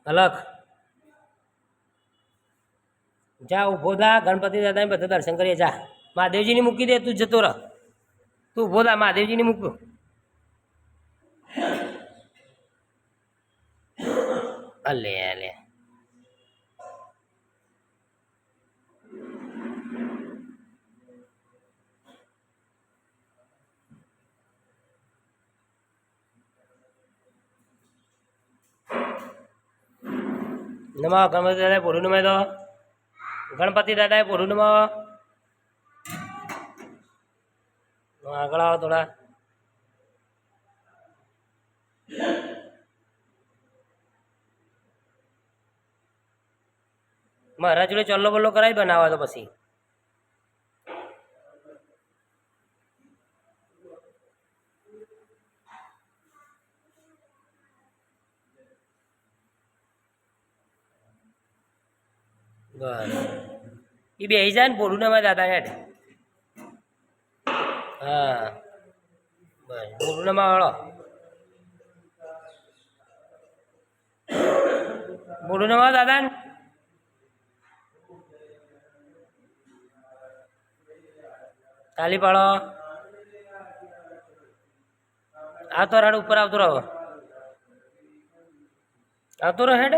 અલખ જા ઊભો થા, ગણપતિ દાદાને બધા દર્શન કરીએ. જા મહાદેવજીની મૂકી દે, તું જતો રહ. તું ઊભો થા, મહાદેવજીની મૂક્યો. અલે અલે નમા ગણપતિ દાદાએ પોઢું નમાય દો. ગણપતિ દાદાએ પોઢું નમાવો. આગળ આવો થોડા. મારા જોડે ચલ્લો બલ્લો કરાવી બનાવો તો પછી બસ એ બેસી જાય ને પોઢું નમાય દાદા હેઠ. હા બસ પોઢું નમાવાળો. પોઢું નમાવો દાદા ને. તાલી પાડો. આવતો રાડ ઉપર આવતો રહો. આવતો રહો હેડ.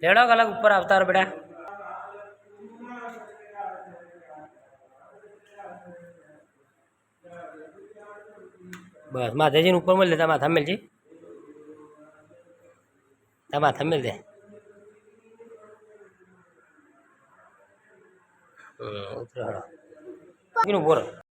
લેડો કલાક ઉપર આવતા રહો બેટા. બસ માતાજીને ઉપર મળી લે. તા માથા મેલજી. તા માથા મેલ દે. ઉતરો. ઉભો રહો.